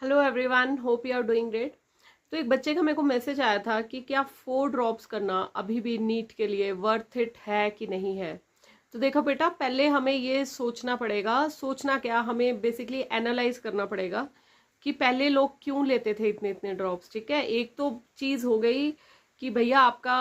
Hello everyone, hope you are doing great. तो एक बच्चे का मेरे को मैसेज आया था कि क्या 4 ड्रॉप्स करना अभी भी नीट के लिए वर्थ इट है कि नहीं है। तो देखो बेटा, पहले हमें ये सोचना पड़ेगा। सोचना क्या, हमें बेसिकली एनालाइज करना पड़ेगा कि पहले लोग क्यों लेते थे इतने इतने ड्रॉप्स। ठीक है, एक तो चीज़ हो गई कि भैया आपका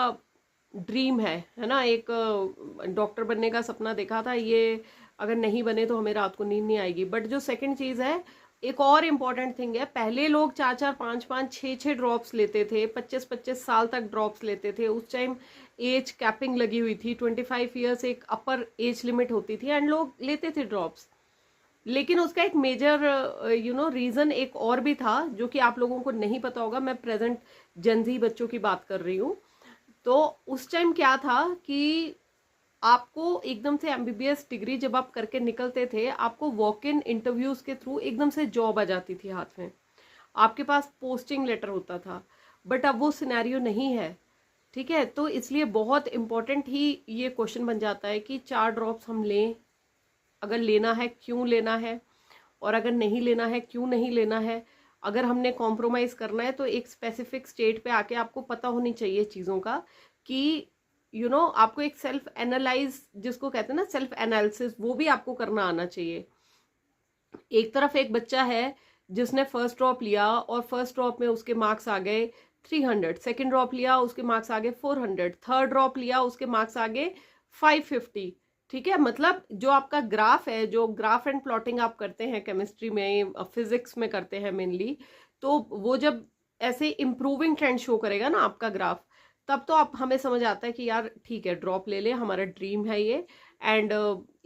ड्रीम है ना, एक डॉक्टर बनने का सपना देखा था, ये अगर नहीं बने तो हमें रात को नींद नहीं आएगी। बट जो सेकंड चीज़ है, एक और इम्पॉर्टेंट थिंग है, पहले लोग 4 4 5 5 6 6 ड्रॉप्स लेते थे, 25 25 साल तक ड्रॉप्स लेते थे। उस टाइम एज कैपिंग लगी हुई थी, 25 ईयर्स एक अपर एज लिमिट होती थी एंड लोग लेते थे ड्रॉप्स। लेकिन उसका एक मेजर रीजन एक और भी था जो कि आप लोगों को नहीं पता होगा। मैं प्रेजेंट जनजी बच्चों की बात कर रही हूँ। तो उस टाइम क्या था कि आपको एकदम से एमबीबीएस डिग्री जब आप करके निकलते थे, आपको वॉक इन इंटरव्यूज के थ्रू एकदम से जॉब आ जाती थी हाथ में, आपके पास पोस्टिंग लेटर होता था। बट अब वो सिनेरियो नहीं है। ठीक है, तो इसलिए बहुत इंपॉर्टेंट ही ये क्वेश्चन बन जाता है कि 4 ड्रॉप्स हम लें, अगर लेना है क्यों लेना है, और अगर नहीं लेना है क्यों नहीं लेना है। अगर हमने कॉम्प्रोमाइज करना है तो एक स्पेसिफिक स्टेट पे आके आपको पता होनी चाहिए चीज़ों का कि आपको एक सेल्फ एनालाइज, जिसको कहते हैं ना सेल्फ एनालिसिस, वो भी आपको करना आना चाहिए। एक तरफ एक बच्चा है जिसने फर्स्ट ड्रॉप लिया और फर्स्ट ड्रॉप में उसके मार्क्स आ गए 300, सेकेंड ड्रॉप लिया उसके मार्क्स आ गए 400, थर्ड ड्रॉप लिया उसके मार्क्स आ गए 550। ठीक है, मतलब जो आपका ग्राफ है, जो ग्राफ एंड प्लॉटिंग आप करते हैं केमिस्ट्री में, फिजिक्स में करते हैं मेनली, तो वो जब ऐसे इम्प्रूविंग ट्रेंड शो करेगा ना आपका ग्राफ, तब तो आप हमें समझ आता है कि यार ठीक है, ड्रॉप ले ले, हमारा ड्रीम है ये, एंड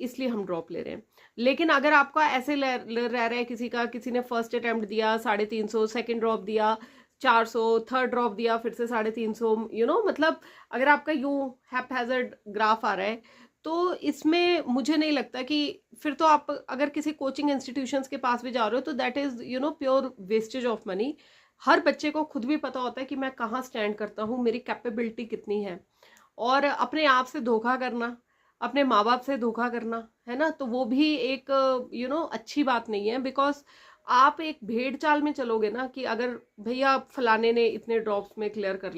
इसलिए हम ड्रॉप ले रहे हैं। लेकिन अगर आपका ऐसे रह रहा है, किसी ने फर्स्ट अटेम्प्ट दिया 350, सेकेंड ड्रॉप दिया 400, थर्ड ड्रॉप दिया फिर से 350, मतलब अगर आपका यूं हैप्पैज़र्ड ग्राफ आ रहा है, तो इसमें मुझे नहीं लगता कि फिर तो आप अगर किसी कोचिंग इंस्टीट्यूशंस के पास भी जा रहे हो तो that is pure wastage of money. हर बच्चे को खुद भी पता होता है कि मैं कहाँ स्टैंड करता हूँ, मेरी कैपेबिलिटी कितनी है। और अपने आप से धोखा करना, अपने माँ बाप से धोखा करना, है ना, तो वो भी एक अच्छी बात नहीं है। बिकॉज आप एक भेड़ चाल में चलोगे ना कि अगर भैया फलाने ने इतने ड्रॉप्स में क्लियर कर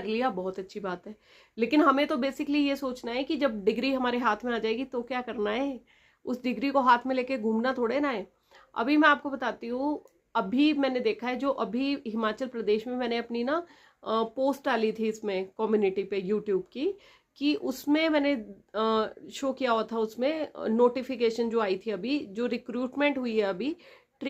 लिया, बहुत अच्छी बात है। लेकिन हमें तो बेसिकली ये सोचना है कि जब डिग्री हमारे हाथ में आ जाएगी तो क्या करना है, उस डिग्री को हाथ में लेके घूमना थोड़े ना है। अभी मैं आपको बताती हूँ, अभी मैंने देखा है, जो अभी हिमाचल प्रदेश में मैंने अपनी ना पोस्ट डाली थी इसमें कम्युनिटी पे यूट्यूब की, कि उसमें मैंने शो किया हुआ था, उसमें नोटिफिकेशन जो आई थी, अभी जो रिक्रूटमेंट हुई है अभी